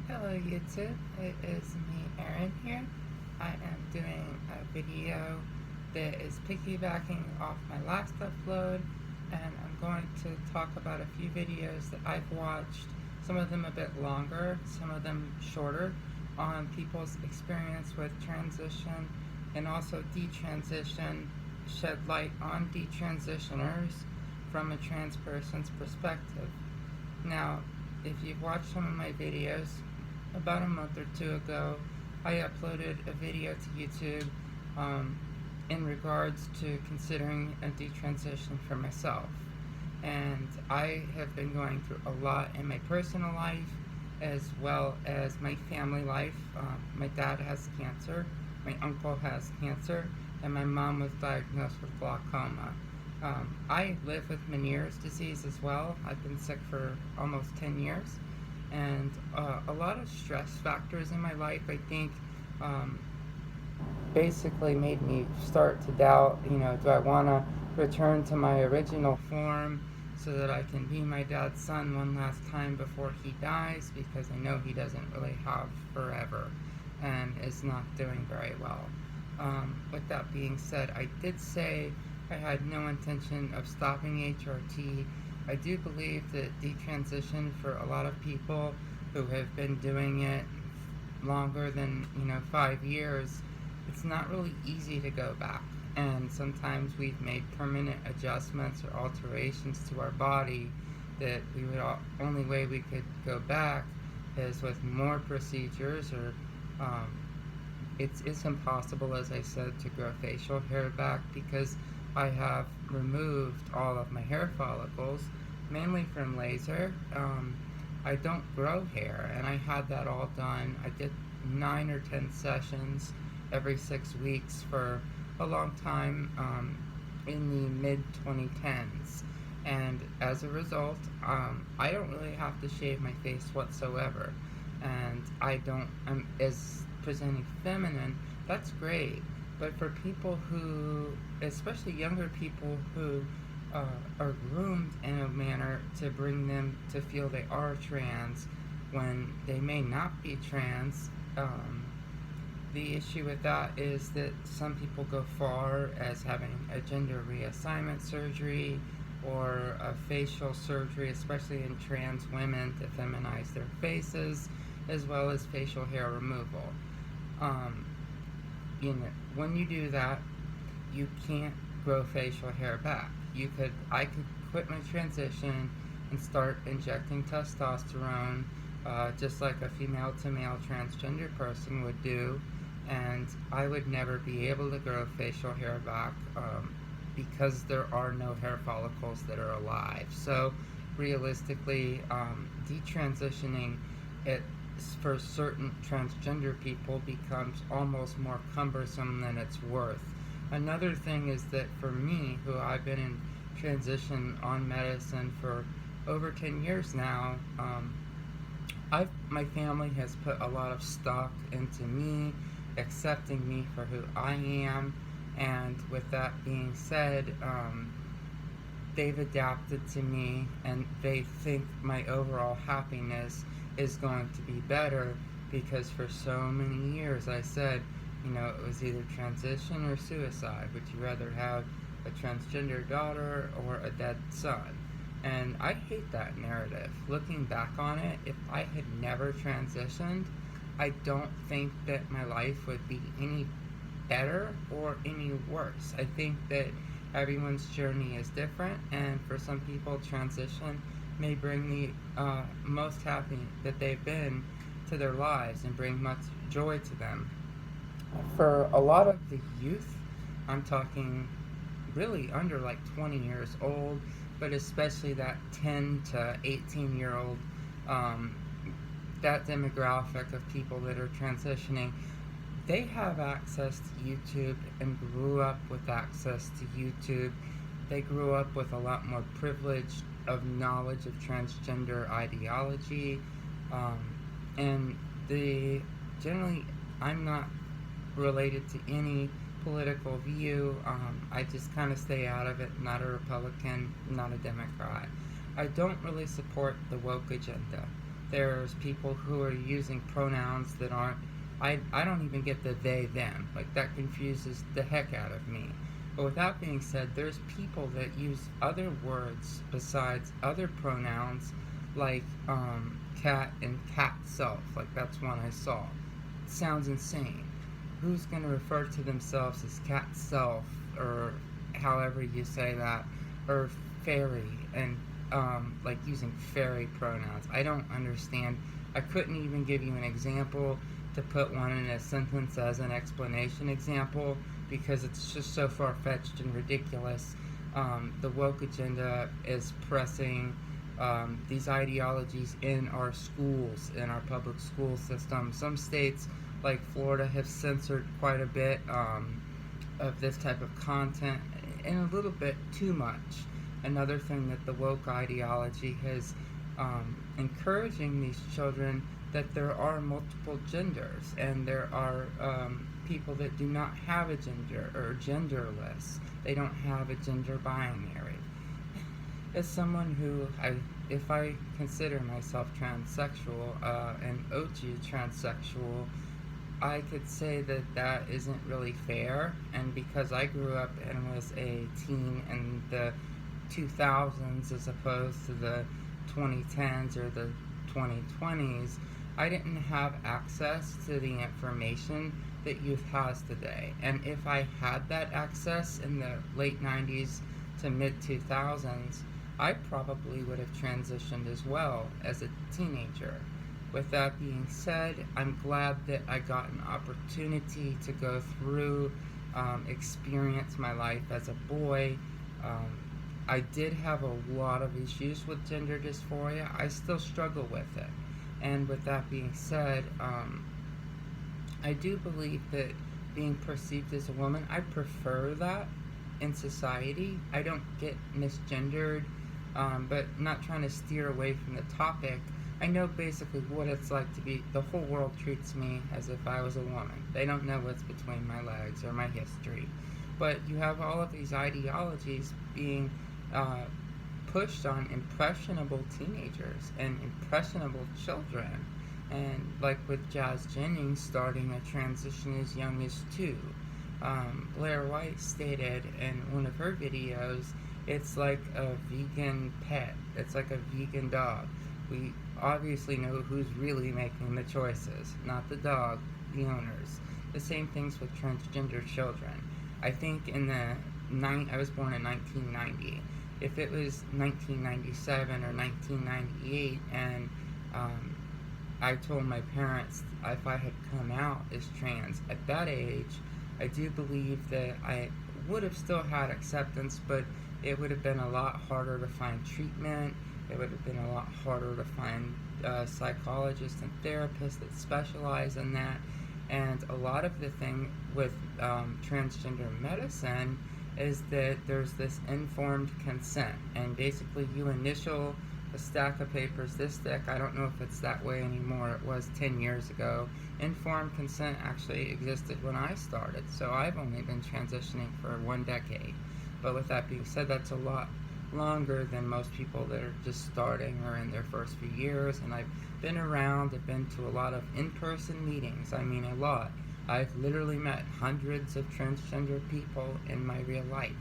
Hello YouTube, it is me Erin here. I am doing a video that is piggybacking off my last upload, and I'm going to talk about a few videos that I've watched, some of them a bit longer, some of them shorter, on people's experience with transition and also detransition, shed light on detransitioners from a trans person's perspective. Now, if you've watched some of my videos, about a month or two ago, I uploaded a video to YouTube in regards to considering a detransition for myself. And I have been going through a lot in my personal life as well as my family life. My dad has cancer, my uncle has cancer, and my mom was diagnosed with glaucoma. I live with Meniere's disease as well. I've been sick for almost 10 years. And a lot of stress factors in my life, I think, basically made me start to doubt, do I want to return to my original form so that I can be my dad's son one last time before he dies, because I know he doesn't really have forever and is not doing very well. With that being said, I did say I had no intention of stopping HRT. I do believe that detransition, for a lot of people who have been doing it longer than 5 years, it's not really easy to go back. And sometimes we've made permanent adjustments or alterations to our body that we would only way we could go back is with more procedures, or it's impossible, as I said, to grow facial hair back because I have removed all of my hair follicles, mainly from laser. I don't grow hair, and I had that all done. I did 9 or 10 sessions every 6 weeks for a long time, in the mid-2010s. And as a result, I don't really have to shave my face whatsoever. And I'm as presenting feminine, that's great. But for people who, especially younger people who are groomed in a manner to bring them to feel they are trans when they may not be trans, the issue with that is that some people go far as having a gender reassignment surgery or a facial surgery, especially in trans women, to feminize their faces, as well as facial hair removal. When you do that, you can't grow facial hair back. I could quit my transition and start injecting testosterone, just like a female to male transgender person would do, and I would never be able to grow facial hair back, because there are no hair follicles that are alive. So realistically, detransitioning it for certain transgender people becomes almost more cumbersome than it's worth. Another thing is that for me, who I've been in transition on medicine for over 10 years now, my family has put a lot of stock into me, accepting me for who I am, and with that being said, they've adapted to me, and they think my overall happiness is going to be better, because for so many years I said, it was either transition or suicide. Would you rather have a transgender daughter or a dead son? And I hate that narrative. Looking back on it, if I had never transitioned, I don't think that my life would be any better or any worse. I think that everyone's journey is different, and for some people, transition may bring the most happy that they've been to their lives and bring much joy to them. For a lot of the youth, I'm talking really under like 20 years old, but especially that 10 to 18-year-old, that demographic of people that are transitioning, they have access to YouTube and grew up with access to YouTube. They grew up with a lot more privilege of knowledge of transgender ideology, and generally, I'm not related to any political view. I just kind of stay out of it. Not a Republican, not a Democrat. I don't really support the woke agenda. There's people who are using pronouns that aren't. I don't even get the they them. Like, that confuses the heck out of me. But with that being said, there's people that use other words besides other pronouns, like cat and cat self. Like, that's one I saw. It sounds insane. Who's going to refer to themselves as cat self, or however you say that, or fairy, and like using fairy pronouns? I don't understand. I couldn't even give you an example to put one in a sentence as an explanation example, because it's just so far-fetched and ridiculous. The woke agenda is pressing these ideologies in our schools, in our public school system. Some states, like Florida, have censored quite a bit of this type of content, and a little bit too much. Another thing that the woke ideology has encouraging these children, that there are multiple genders, and there are people that do not have a gender, or genderless. They don't have a gender binary. As someone who, if I consider myself transsexual, and OG transsexual, I could say that that isn't really fair. And because I grew up and was a teen in the 2000s as opposed to the 2010s or the 2020s, I didn't have access to the information that youth has today. And if I had that access in the late 90s to mid 2000s, I probably would have transitioned as well as a teenager. With that being said, I'm glad that I got an opportunity to go through, experience my life as a boy. I did have a lot of issues with gender dysphoria. I still struggle with it. And with that being said, I do believe that being perceived as a woman, I prefer that in society. I don't get misgendered, but not trying to steer away from the topic. I know basically what it's like to be, the whole world treats me as if I was a woman. They don't know what's between my legs or my history. But you have all of these ideologies being pushed on impressionable teenagers and impressionable children. And like with Jazz Jennings starting a transition as young as 2. Blair White stated in one of her videos, it's like a vegan pet. It's like a vegan dog. We obviously know who's really making the choices, not the dog, the owners. The same things with transgender children. I think I was born in 1990. If it was 1997 or 1998 and I told my parents if I had come out as trans at that age, I do believe that I would have still had acceptance, but it would have been a lot harder to find treatment. It would have been a lot harder to find psychologists and therapists that specialize in that. And a lot of the thing with transgender medicine is that there's this informed consent. And basically you initial a stack of papers this thick. I don't know if it's that way anymore. It was 10 years ago. Informed consent actually existed when I started. So I've only been transitioning for 1 decade. But with that being said, that's a lot longer than most people that are just starting or in their first few years. And I've been around, I've been to a lot of in-person meetings. I mean, a lot. I've literally met hundreds of transgender people in my real life.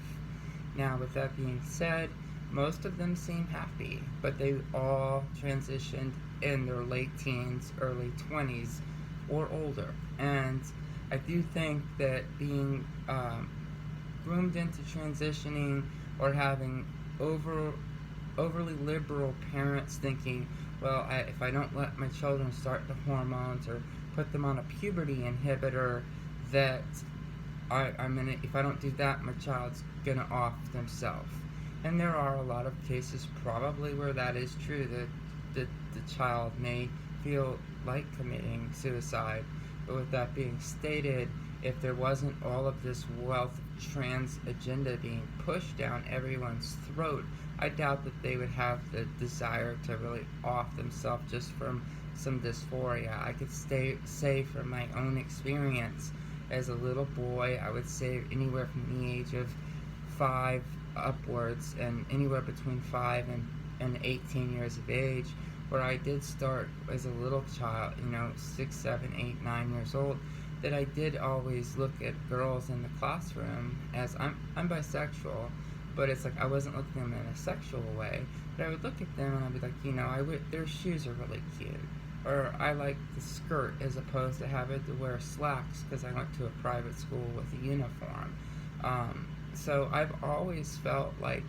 Now, with that being said, most of them seem happy, but they all transitioned in their late teens, early 20s, or older. And I do think that being groomed into transitioning or having overly liberal parents thinking, well, if I don't let my children start the hormones or put them on a puberty inhibitor, that if I don't do that, my child's gonna off themselves. And there are a lot of cases probably where that is true, that the child may feel like committing suicide. But with that being stated, if there wasn't all of this wealth of trans agenda being pushed down everyone's throat, I doubt that they would have the desire to really off themselves just from some dysphoria. I could say from my own experience as a little boy, I would say anywhere from the age of 5 upwards, and anywhere between 5 and 18 years of age, where I did start as a little child, 6, 7, 8, 9 years old, that I did always look at girls in the classroom as I'm bisexual, but it's like I wasn't looking at them in a sexual way. But I would look at them and I'd be like, their shoes are really cute, or I like the skirt as opposed to having to wear slacks because I went to a private school with a uniform. So I've always felt like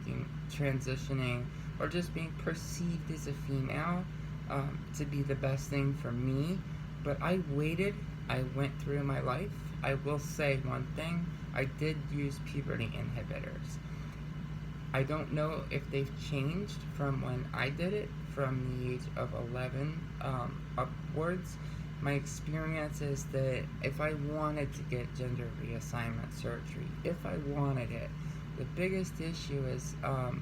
transitioning or just being perceived as a female to be the best thing for me. But I waited. I went through my life. I will say one thing. I did use puberty inhibitors. I don't know if they've changed from when I did it, from the age of 11 upwards. My experience is that if I wanted to get gender reassignment surgery, if I wanted it, the biggest issue is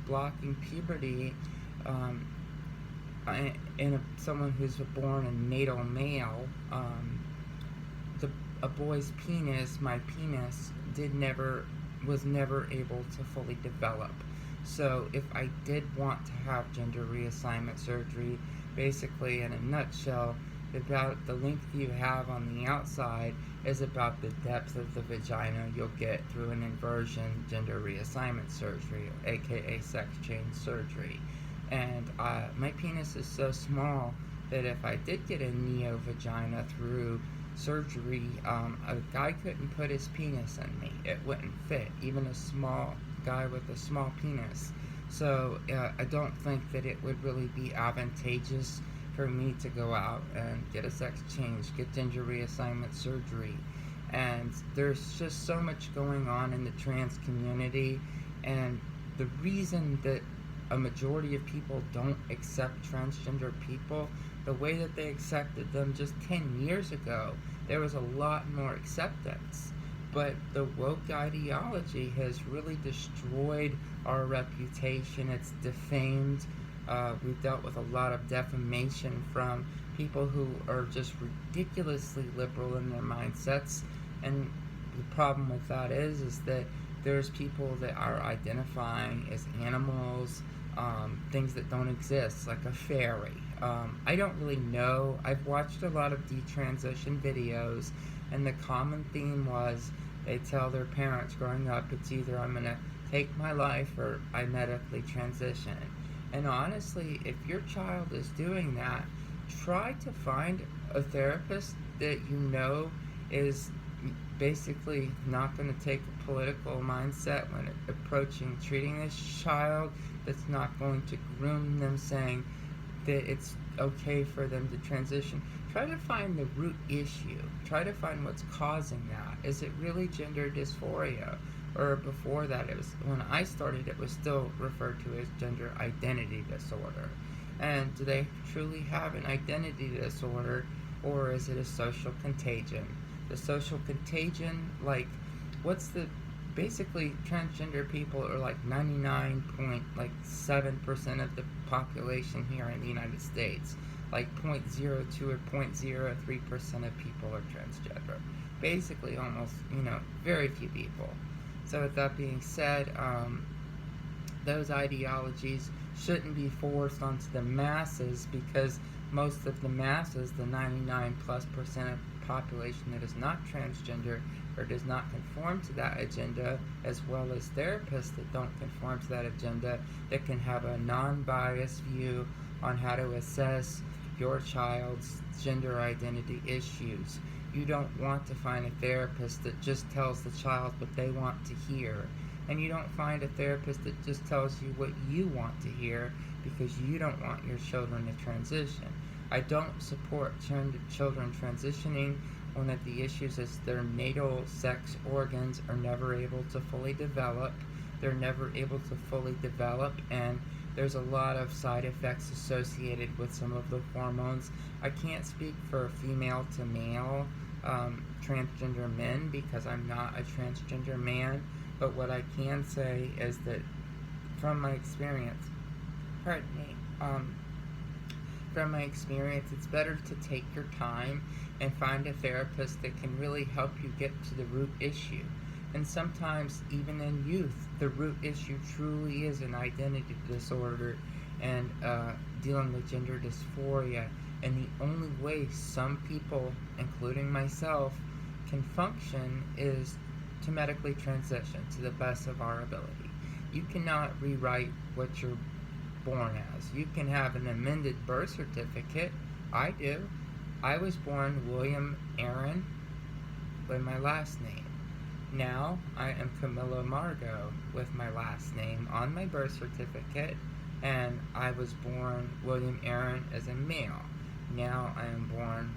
blocking puberty in someone who's born a natal male. A boy's penis, my penis, was never able to fully develop. So if I did want to have gender reassignment surgery, basically in a nutshell, about the length you have on the outside is about the depth of the vagina you'll get through an inversion gender reassignment surgery, aka sex change surgery. And my penis is so small that if I did get a neo-vagina through surgery, a guy couldn't put his penis in me. It wouldn't fit, even a small guy with a small penis. So I don't think that it would really be advantageous for me to go out and get a sex change, get gender reassignment surgery. And there's just so much going on in the trans community, and the reason that a majority of people don't accept transgender people the way that they accepted them just 10 years ago, there was a lot more acceptance. But the woke ideology has really destroyed our reputation. It's defamed. We've dealt with a lot of defamation from people who are just ridiculously liberal in their mindsets. And the problem with that is that there's people that are identifying as animals, things that don't exist, like a fairy. I don't really know. I've watched a lot of detransition videos, and the common theme was they tell their parents growing up, it's either I'm going to take my life or I medically transition. And honestly, if your child is doing that, try to find a therapist that you know is basically not going to take a political mindset when approaching treating this child, that's not going to groom them saying that it's okay for them to transition. Try to find the root issue. Try to find what's causing that. Is it really gender dysphoria? Or before that, it was, when I started, it was still referred to as gender identity disorder. And do they truly have an identity disorder, or is it a social contagion? The social contagion, like, basically transgender people are like 99.7% of the population here in the United States. Like 0.02 or 0.03% of people are transgender. Basically almost, very few people. So with that being said, those ideologies shouldn't be forced onto the masses, because most of the masses, the 99+% of the population that is not transgender or does not conform to that agenda, as well as therapists that don't conform to that agenda, that can have a non-biased view on how to assess your child's gender identity issues. You don't want to find a therapist that just tells the child what they want to hear. And you don't find a therapist that just tells you what you want to hear because you don't want your children to transition. I don't support children transitioning. One of the issues is their natal sex organs are never able to fully develop. They're never able to fully develop, and there's a lot of side effects associated with some of the hormones. I can't speak for female to male transgender men because I'm not a transgender man, but what I can say is that from my experience, from my experience, it's better to take your time and find a therapist that can really help you get to the root issue. And sometimes, even in youth, the root issue truly is an identity disorder, and dealing with gender dysphoria. And the only way some people, including myself, can function is to medically transition to the best of our ability. You cannot rewrite what you're born as. You can have an amended birth certificate. I do. I was born William Aaron with my last name. Now I am Camilla Margot with my last name on my birth certificate, and I was born William Aaron as a male. Now I am born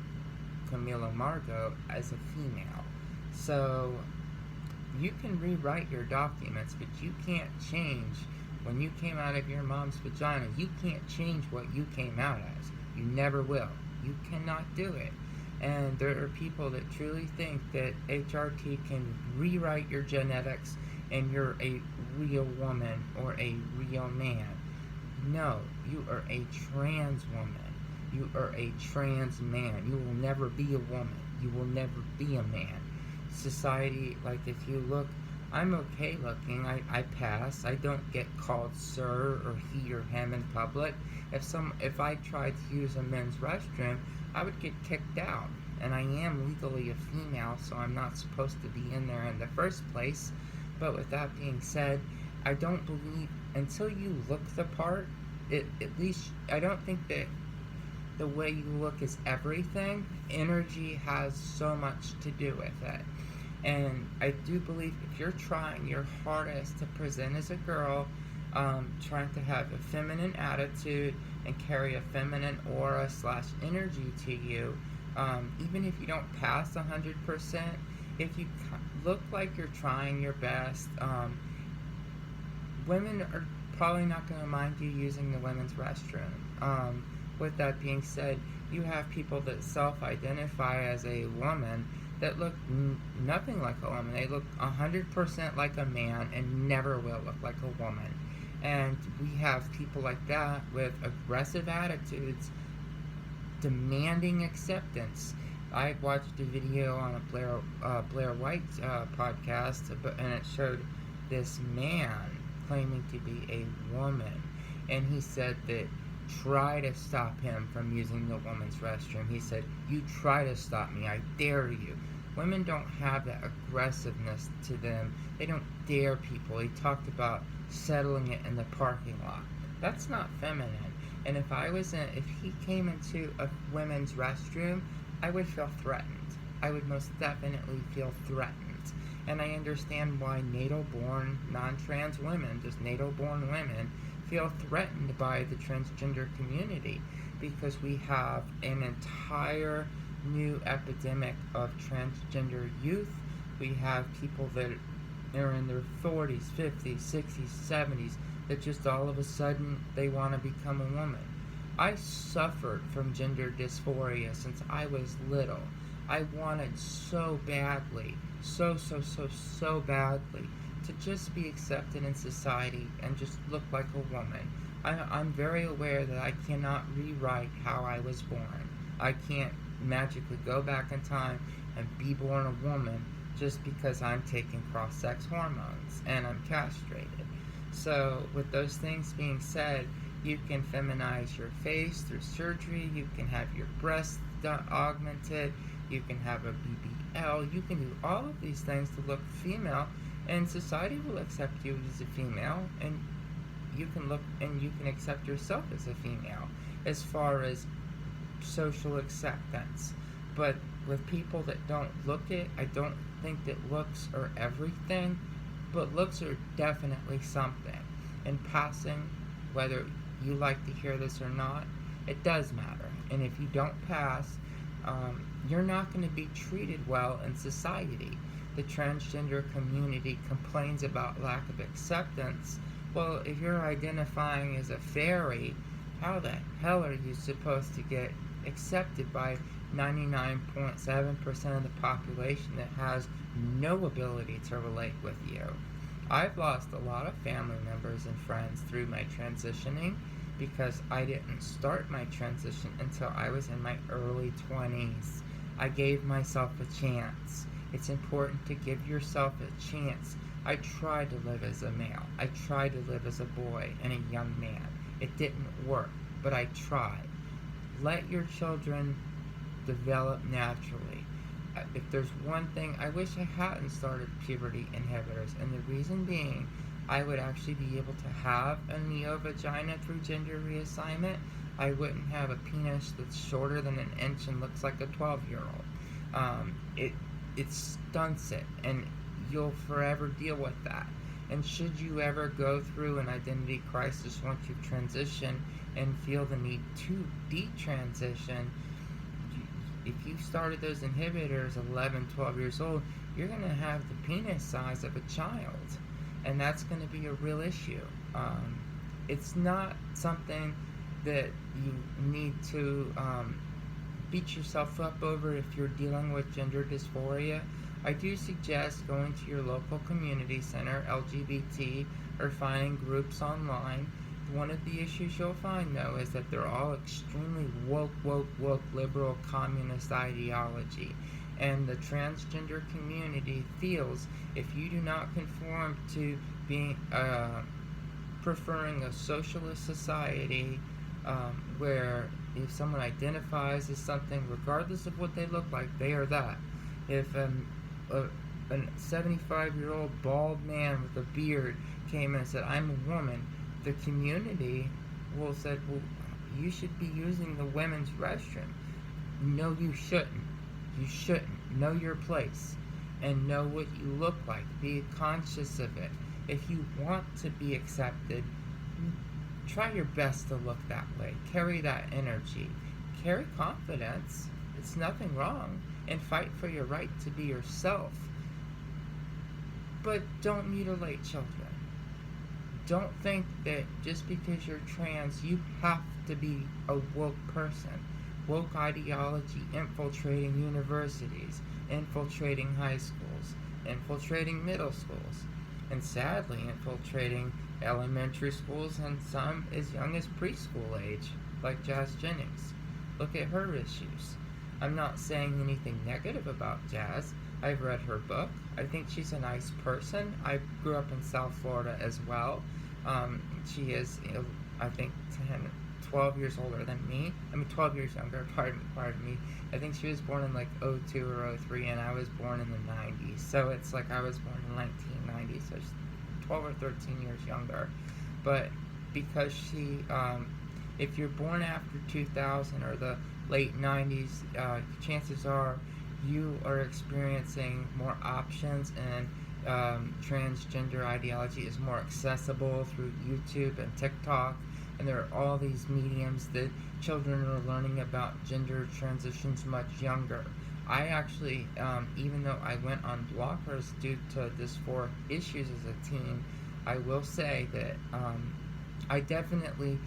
Camilla Margot as a female. So you can rewrite your documents, but you can't change when you came out of your mom's vagina. You can't change what you came out as. You never will. You cannot do it. And there are people that truly think that HRT can rewrite your genetics and you're a real woman or a real man. No, you are a trans woman. You are a trans man. You will never be a woman. You will never be a man. Society, like if you look, I'm okay looking. I pass. I don't get called sir or he or him in public. If I tried to use a men's restroom, I would get kicked out. And I am legally a female, so I'm not supposed to be in there in the first place. But with that being said, I don't believe until you look the part, at least I don't think that the way you look is everything. Energy has so much to do with it. And I do believe if you're trying your hardest to present as a girl, trying to have a feminine attitude and carry a feminine aura / energy to you, even if you don't pass 100%, if you look like you're trying your best, women are probably not going to mind you using the women's restroom. With that being said, you have people that self-identify as a woman that look nothing like a woman. They look 100% like a man and never will look like a woman. And we have people like that with aggressive attitudes demanding acceptance. I watched a video on a Blair White podcast, and it showed this man claiming to be a woman, and he said that try to stop him from using the woman's restroom. He said, "You try to stop me, I dare you." Women don't have that aggressiveness to them. They don't dare people. He talked about settling it in the parking lot. That's not feminine. And if he came into a women's restroom, I would feel threatened. I would most definitely feel threatened. And I understand why natal-born, non-trans women, just natal-born women, feel threatened by the transgender community, because we have an entire new epidemic of transgender youth. We have people that are in their 40s, 50s, 60s, 70s that just all of a sudden they want to become a woman. I suffered from gender dysphoria since I was little. I wanted so badly, so badly, to just be accepted in society and just look like a woman. I'm very aware that I cannot rewrite how I was born. I can't magically go back in time and be born a woman just because I'm taking cross-sex hormones and I'm castrated. So with those things being said, you can feminize your face through surgery, you can have your breasts augmented, you can have a BBL, you can do all of these things to look female, and society will accept you as a female, and you can accept yourself as a female as far as social acceptance. But with people that don't look it, I don't think that looks are everything, but looks are definitely something. In passing, whether you like to hear this or not, it does matter. And if you don't pass, you're not going to be treated well in society. The transgender community complains about lack of acceptance. Well, if you're identifying as a fairy, how the hell are you supposed to get accepted by 99.7% of the population that has no ability to relate with you? I've lost a lot of family members and friends through my transitioning because I didn't start my transition until I was in my early 20s. I gave myself a chance. It's important to give yourself a chance. I tried to live as a male. I tried to live as a boy and a young man. It didn't work, but I tried. Let your children develop naturally. If there's one thing, I wish I hadn't started puberty inhibitors, and the reason being, I would actually be able to have a neo-vagina through gender reassignment. I wouldn't have a penis that's shorter than an inch and looks like a 12-year-old. It stunts it, and you'll forever deal with that. And should you ever go through an identity crisis once you've transitioned and feel the need to detransition, if you started those inhibitors 11, 12 years old, you're going to have the penis size of a child. And that's going to be a real issue. It's not something that you need to beat yourself up over if you're dealing with gender dysphoria. I do suggest going to your local community center, LGBT, or finding groups online. One of the issues you'll find, though, is that they're all extremely woke, liberal, communist ideology. And the transgender community feels if you do not conform to being preferring a socialist society where if someone identifies as something, regardless of what they look like, they are that. If a 75-year-old bald man with a beard came in and said, I'm a woman, the community will say, well, you should be using the women's restroom. No, you shouldn't. You shouldn't. Know your place and know what you look like. Be conscious of it. If you want to be accepted, try your best to look that way. Carry that energy. Carry confidence. It's nothing wrong. And fight for your right to be yourself. But don't mutilate children. Don't think that just because you're trans, you have to be a woke person. Woke ideology infiltrating universities, infiltrating high schools, infiltrating middle schools, and sadly infiltrating elementary schools and some as young as preschool age, like Jazz Jennings. Look at her issues. I'm not saying anything negative about Jazz. I've read her book. I think she's a nice person. I grew up in South Florida as well. She is, I think, 12 years older than me. 12 years younger, pardon me. I think she was born in like 02 or 03, and I was born in the 90s. So it's like I was born in 1990, so she's 12 or 13 years younger. But because she, if you're born after 2000 or the late 90s, chances are you are experiencing more options, and transgender ideology is more accessible through YouTube and TikTok, and there are all these mediums that children are learning about gender transitions much younger. I actually, even though I went on blockers due to dysphoric issues as a teen, I will say that I definitely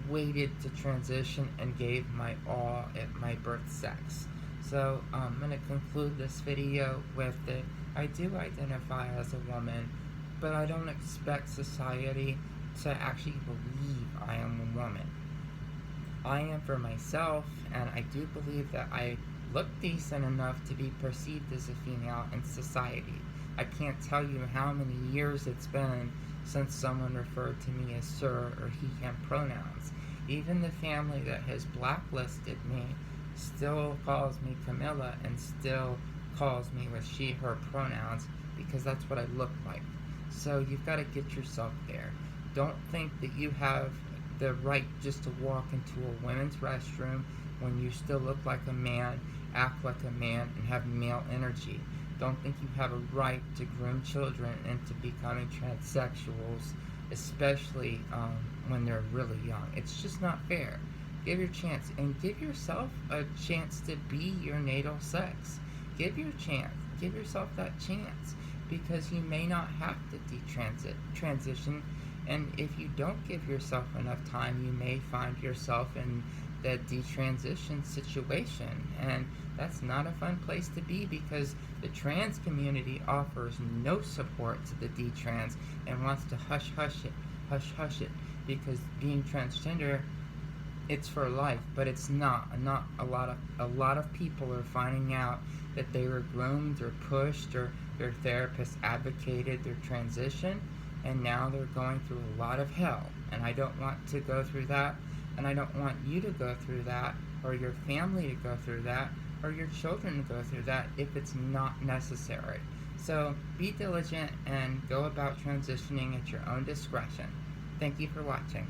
waited to transition and gave my all at my birth sex. So I'm going to conclude this video with that I do identify as a woman, but I don't expect society to actually believe I am a woman. I am for myself, and I do believe that I look decent enough to be perceived as a female in society. I can't tell you how many years it's been since someone referred to me as sir or he, him pronouns. Even the family that has blacklisted me still calls me Camilla and still calls me with she, her pronouns because that's what I look like. So you've got to get yourself there. Don't think that you have the right just to walk into a women's restroom when you still look like a man, act like a man, and have male energy. Don't think you have a right to groom children into becoming transsexuals, especially when they're really young. It's just not fair. Give your chance, and give yourself a chance to be your natal sex. Give yourself that chance, because you may not have to transition, and if you don't give yourself enough time, you may find yourself in that detransition situation, and that's not a fun place to be, because the trans community offers no support to the detrans and wants to hush it, because being transgender, it's for life, but it's not. A lot of people are finding out that they were groomed or pushed or their therapist advocated their transition, and now they're going through a lot of hell. And I don't want to go through that, and I don't want you to go through that, or your family to go through that, or your children to go through that if it's not necessary. So be diligent and go about transitioning at your own discretion. Thank you for watching.